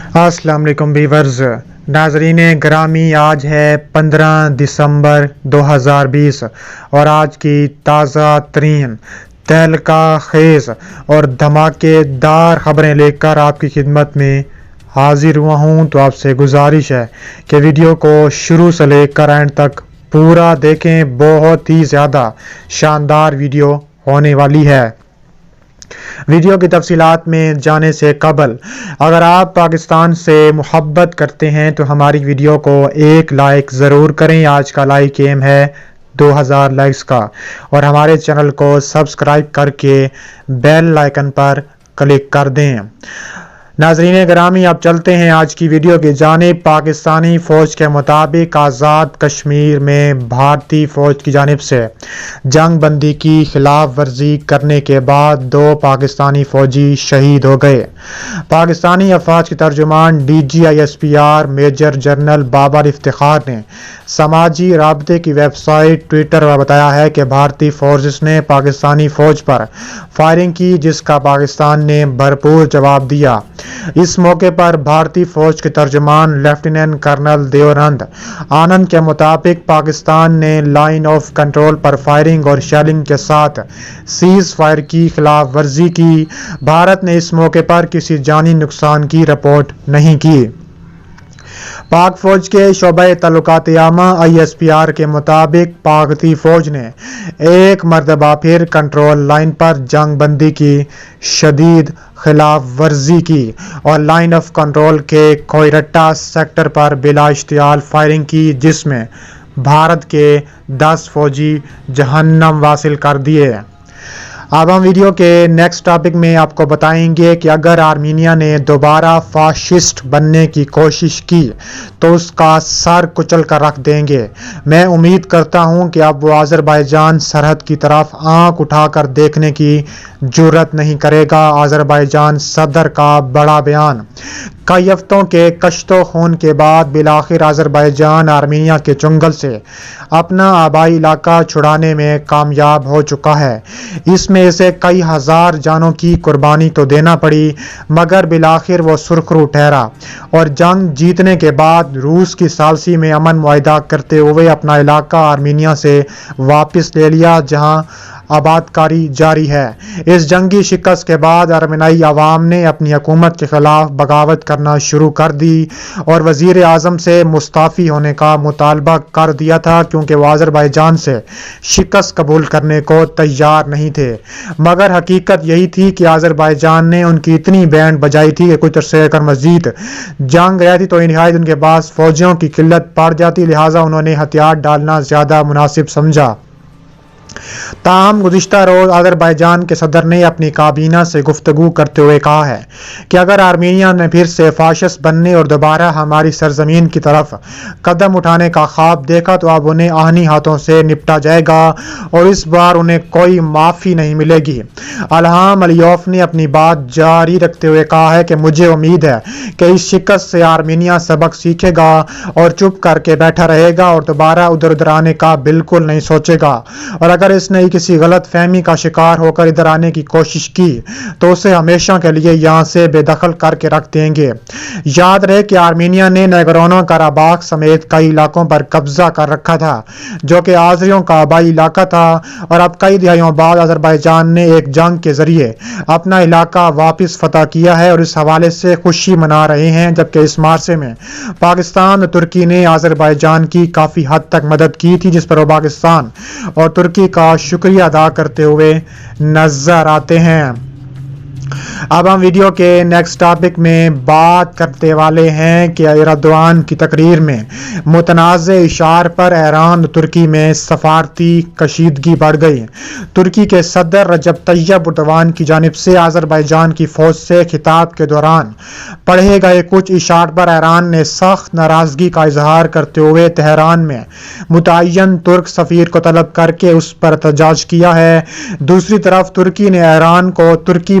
السلام علیکم ویورز، ناظرین گرامی، آج ہے 15 دسمبر 2020 اور آج کی تازہ ترین تہلکہ خیز اور دھماکے دار خبریں لے کر آپ کی خدمت میں حاضر ہوا ہوں۔ تو آپ سے گزارش ہے کہ ویڈیو کو شروع سے لے کر اینڈ تک پورا دیکھیں، بہت ہی زیادہ شاندار ویڈیو ہونے والی ہے۔ ویڈیو کی تفصیلات میں جانے سے قبل اگر آپ پاکستان سے محبت کرتے ہیں تو ہماری ویڈیو کو ایک لائک ضرور کریں۔ آج کا لائک ایم ہے 2000 لائکس کا، اور ہمارے چینل کو سبسکرائب کر کے بیل آئیکن پر کلک کر دیں۔ ناظرین گرامی، اب چلتے ہیں آج کی ویڈیو کی جانب۔ پاکستانی فوج کے مطابق آزاد کشمیر میں بھارتی فوج کی جانب سے جنگ بندی کی خلاف ورزی کرنے کے بعد 2 پاکستانی فوجی شہید ہو گئے۔ پاکستانی افواج کے ترجمان DGISPR major general Babar Iftikhar نے سماجی رابطے کی ویب سائٹ ٹویٹر پر بتایا ہے کہ بھارتی فورسز نے پاکستانی فوج پر فائرنگ کی، جس کا پاکستان نے بھرپور جواب دیا۔ اس موقع پر بھارتی فوج کے ترجمان لیفٹیننٹ کرنل دیونند آنند کے مطابق پاکستان نے line of control per firing اور شیلنگ کے ساتھ سیز فائر کی خلاف ورزی کی۔ بھارت نے اس موقع پر کسی جانی نقصان کی رپورٹ نہیں کی۔ پاک فوج کے شعبہ تعلقات عامہ ISPR کے مطابق پاکستانی فوج نے ایک مرتبہ پھر کنٹرول لائن پر جنگ بندی کی شدید خلاف ورزی کی اور لائن آف کنٹرول کے کوئرٹا سیکٹر پر بلا اشتعال فائرنگ کی، جس میں بھارت کے 10 فوجی جہنم واصل کر دیے۔ اب ہم ویڈیو کے نیکسٹ ٹاپک میں آپ کو بتائیں گے کہ اگر آرمینیا نے دوبارہ فاشسٹ بننے کی کوشش کی تو اس کا سر کچل کر رکھ دیں گے۔ میں امید کرتا ہوں کہ اب وہ آذربائیجان سرحد کی طرف آنکھ اٹھا کر دیکھنے کی جرت نہیں کرے گا۔ آذربائیجان صدر کا بڑا بیان۔ کئی ہفتوں کے کشت و خون کے بعد بالآخر آذربائیجان آرمینیا کے چنگل سے اپنا آبائی علاقہ چھڑانے میں کامیاب ہو چکا ہے۔ اس میں اسے کئی ہزار جانوں کی قربانی تو دینا پڑی، مگر بالآخر وہ سرخرو ٹھہرا اور جنگ جیتنے کے بعد روس کی ثالثی میں امن معاہدہ کرتے ہوئے اپنا علاقہ آرمینیا سے واپس لے لیا، جہاں آبادکاری جاری ہے۔ اس جنگی شکست کے بعد آرمینیائی عوام نے اپنی حکومت کے خلاف بغاوت کرنا شروع کر دی اور وزیر اعظم سے مستعفی ہونے کا مطالبہ کر دیا تھا، کیونکہ وہ آذربائیجان سے شکست قبول کرنے کو تیار نہیں تھے۔ مگر حقیقت یہی تھی کہ آذربائیجان نے ان کی اتنی بینڈ بجائی تھی کہ کچھ عرصے اگر مزید جنگ رہتی تو نہایت ان کے پاس فوجیوں کی قلت پڑ جاتی، لہٰذا انہوں نے ہتھیار ڈالنا زیادہ مناسب سمجھا۔ تاہم گزشتہ روز آذربائیجان کے صدر نے اپنی کابینہ سے گفتگو کرتے ہوئے کہا ہے کہ اگر آرمینیا نے پھر سے فاشسٹ بننے اور دوبارہ ہماری سرزمین کی طرف قدم اٹھانے کا خواب دیکھا تو اب انہیں آہنی ہاتھوں سے نپٹا جائے گا اور اس بار انہیں کوئی معافی نہیں ملے گی۔ الہام علیوف نے اپنی بات جاری رکھتے ہوئے کہا ہے کہ مجھے امید ہے کہ اس شکست سے آرمینیا سبق سیکھے گا اور چپ کر کے بیٹھا رہے گا اور دوبارہ ادھر آنے کا بالکل نہیں سوچے گا، اور اگر اس نے کسی غلط فہمی کا شکار ہو کر ادھر آنے کی کوشش کی تو اسے ہمیشہ کے لیے یہاں سے بے دخل کر کے رکھ دیں گے۔ یاد رہے کہ آرمینیا نے نیگورنو کاراباخ سمیت کئی علاقوں پر قبضہ کر رکھا تھا، جو کہ آذریوں کا آبائی علاقہ تھا، اور اب کئی دہائیوں بعد آذربائیجان نے ایک جنگ کے ذریعے اپنا علاقہ واپس فتح کیا ہے اور اس حوالے سے خوشی منا رہے ہیں، جبکہ اس مارچے میں پاکستان اور ترکی نے آذربائیجان کی کافی حد تک مدد کی تھی، جس پر وہ پاکستان اور ترکی کا شکریہ ادا کرتے ہوئے نظر آتے ہیں۔ اب ہم ویڈیو کے نیکسٹ ٹاپک میں بات کرتے والے ہیں کہ ایردوان کی تقریر میں متنازع اشعار پر ایران اور ترکی میں سفارتی کشیدگی بڑھ گئی۔ ترکی کے صدر رجب طیب ایردوان کی جانب سے آذربائیجان کی فوج سے خطاب کے دوران پڑھے گئے کچھ اشعار پر ایران نے سخت ناراضگی کا اظہار کرتے ہوئے تہران میں متعین ترک سفیر کو طلب کر کے اس پر احتجاج کیا ہے۔ دوسری طرف ترکی نے ایران کو ترکی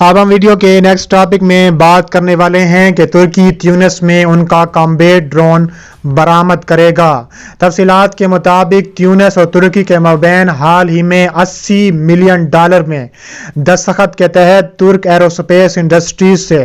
اب ہم ویڈیو کے نیکسٹ ٹاپک میں بات کرنے والے ہیں کہ ترکی تیونس میں ان کا کامبیٹ ڈرون برآمد کرے گا۔ تفصیلات کے مطابق تیونس اور ترکی کے مابین حال ہی میں $80 ملین میں دستخط کے تحت ترک ایروسپیس انڈسٹریز سے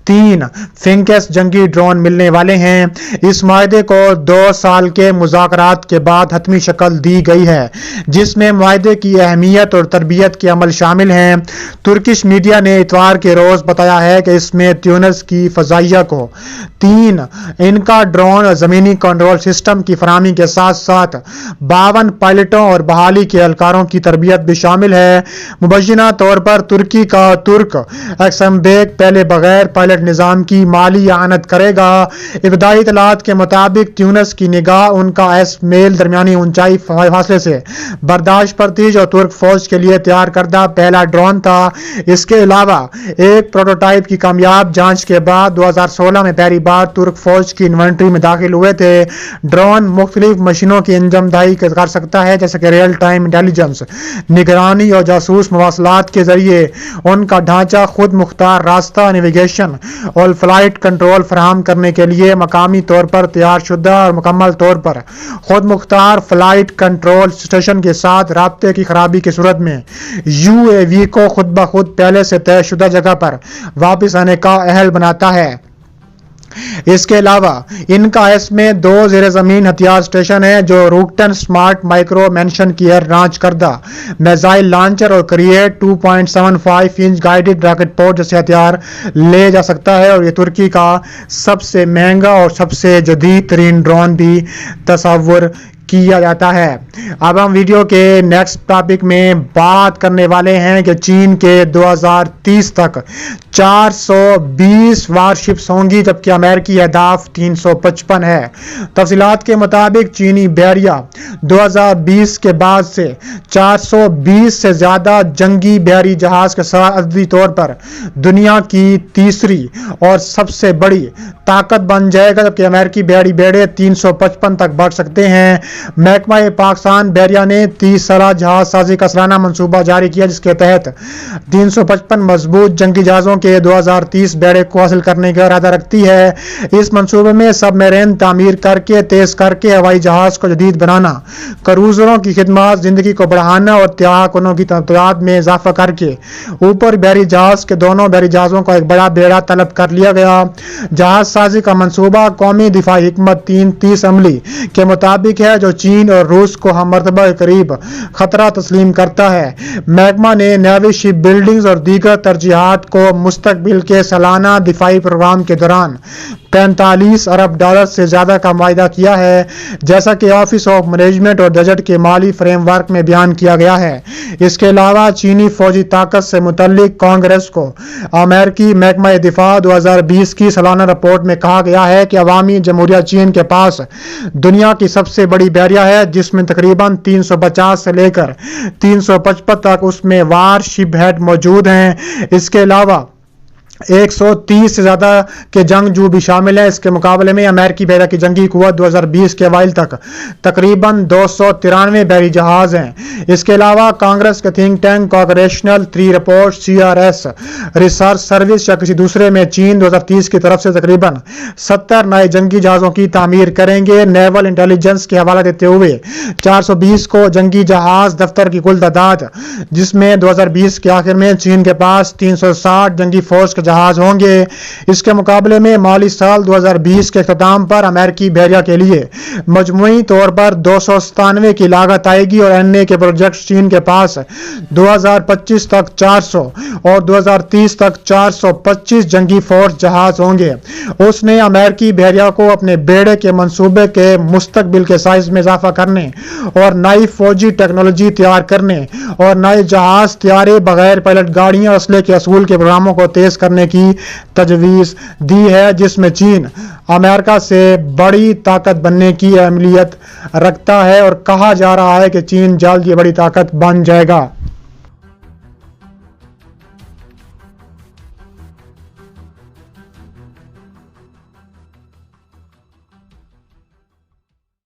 3 فنکس جنگی ڈرون ملنے والے ہیں۔ اس معاہدے کو 2 سال کے مذاکرات کے بعد حتمی شکل دی گئی ہے، جس میں معاہدے کی اہمیت اور تربیت کے عمل شامل ہیں۔ ترکش میڈیا نے اتوار کے روز بتایا ہے کہ اس میں تیونس کی فضائیہ کو 3 ان کا ڈرون اور زمینی کنٹرول سسٹم کی فراہمی کے ساتھ ساتھ 52 پائلٹوں اور بحالی کے اہلکاروں کی تربیت بھی شامل ہے۔ مبینہ طور پر ترکی کا ترک ایکسمبیک پہلے بغیر پائلٹ نظام کی مالی اعانت کرے گا۔ ابتدائی اطلاعات کے مطابق تیونس کی نگاہ ان کا ایس میل درمیانی اونچائی فاصلے سے برداشت پر تھی، جو ترک فوج کے لیے تیار کردہ پہلا ڈرون تھا۔ اس کے علاوہ ایک پروٹوٹائپ کی کامیاب جانچ کے بعد 2016 میں پہلی بار ترک فوج کی انوینٹری میں داخل ہوئے تھے۔ ڈرون مختلف مشینوں کی انجام دہی کر سکتا ہے، جیسے کہ ریئل ٹائم انٹیلیجنس، نگرانی اور جاسوس مواصلات کے ذریعے ان کا ڈھانچہ خود مختار راستہ نیویگیشن اور فلائٹ کنٹرول فراہم کرنے کے لیے مقامی طور پر تیار شدہ اور مکمل طور پر خود مختار فلائٹ کنٹرول اسٹیشن کے ساتھ رابطے کی خرابی کی صورت میں یو اے وی کو خود بخود پہلے سے طے شدہ جگہ پر واپس آنے کا اہل بناتا ہے۔ اس کے علاوہ ان کا اس میں 2 زیر زمین ہتھیار اسٹیشن ہیں، جو روکٹن سمارٹ مائکرو مینشن کیئر لانچ کردہ میزائل لانچر اور کریٹ 2.75 انچ گائیڈڈ راکٹ پورٹ جیسے ہتھیار لے جا سکتا ہے، اور یہ ترکی کا سب سے مہنگا اور سب سے جدید ترین ڈرون بھی تصور کیا جاتا ہے۔ اب ہم ویڈیو کے نیکسٹ ٹاپک میں بات کرنے والے ہیں کہ چین کے 2030 تک 420 وارشپس ہوں گی، جبکہ امریکی اہداف 355 ہے۔ تفصیلات کے مطابق چینی بحریہ 2020 کے بعد سے 420 سے زیادہ جنگی بحری جہاز کے ساتھ عددی طور پر دنیا کی تیسری اور سب سے بڑی طاقت بن جائے گا، جبکہ امریکی بحری بیڑے 355 تک بڑھ سکتے ہیں۔ محکمہ پاکستان بحریہ نے 30 سالہ جہاز سازی کا سالانہ منصوبہ جاری کیا، جس کے تحت 355 مضبوط جنگی جہازوں کے 2030 بیڑے کو حاصل کرنے کا ارادہ رکھتی ہے۔ اس منصوبے میں سب میرین تعمیر کر کے تیز کر کے ہوائی جہاز کو جدید بنانا، کروزروں کی خدمات زندگی کو بڑھانا اور تیراکوں کی تعداد میں اضافہ کر کے اوپر بحری جہاز کے دونوں بحری جہازوں کا ایک بڑا بیڑا طلب کر لیا گیا۔ جہاز سازی کا منصوبہ قومی دفاعی حکمت 30 عملی کے مطابق ہے، جو چین اور روس کو ہم مرتبہ کے قریب خطرہ تسلیم کرتا ہے۔ محکمہ نے نیوی شپ بلڈنگز اور دیگر ترجیحات کو مستقبل کے سالانہ دفاعی پروگرام کے دوران $45 ارب سے زیادہ کا معاہدہ کیا ہے، جیسا کہ آفس آف مینجمنٹ اور بجٹ کے مالی فریم ورک میں بیان کیا گیا ہے۔ اس کے علاوہ چینی فوجی طاقت سے متعلق کانگریس کو امریکی محکمہ دفاع 2020 کی سالانہ رپورٹ میں کہا گیا ہے کہ عوامی جمہوریہ چین کے پاس دنیا کی سب سے بڑی بحریہ ہے، جس میں تقریباً 350 سے لے کر 355 تک اس میں وار شپ ہیڈ موجود ہیں۔ اس کے علاوہ 130 سے زیادہ کے جنگجو بھی شامل ہیں۔ اس کے مقابلے میں امریکی بحریہ کی جنگی قوت 2020 کے اوائل تک تقریباً 293 بحری جہاز ہیں۔ اس کے علاوہ کانگریس کے think tank congressional 3 report CRS research service یا کسی دوسرے میں چین 2030 کی طرف سے تقریباً 70 نئے جنگی جہازوں کی تعمیر کریں گے۔ نیول انٹیلیجنس کے حوالہ دیتے ہوئے 420 کو جنگی جہاز دفتر کی کل تعداد، جس میں 2020 کے آخر میں چین کے پاس 360 جنگی فورس کے جہاز ہوں گے۔ اس کے مقابلے میں مالی سال 2020 کے اختتام پر امریکی بحریہ کے لیے مجموعی طور پر 297 کی لاگت آئے گی، اور NA کے پروجیکٹ چین کے پاس 2025 تک 400 اور 2030 تک 425 جنگی فورس جہاز ہوں گے۔ اس نے امریکی بحریہ کو اپنے بیڑے کے منصوبے کے مستقبل کے سائز میں اضافہ کرنے اور نئی فوجی ٹیکنالوجی تیار کرنے اور نئے جہاز طیارے، بغیر پائلٹ گاڑیاں، اسلحے کے اصول کے پروگراموں کو تیز کرنے کی تجویز دی ہے، جس میں چین امریکہ سے بڑی طاقت بننے کی اہمیت رکھتا ہے، اور کہا جا رہا ہے کہ چین جلد یہ بڑی طاقت بن جائے گا۔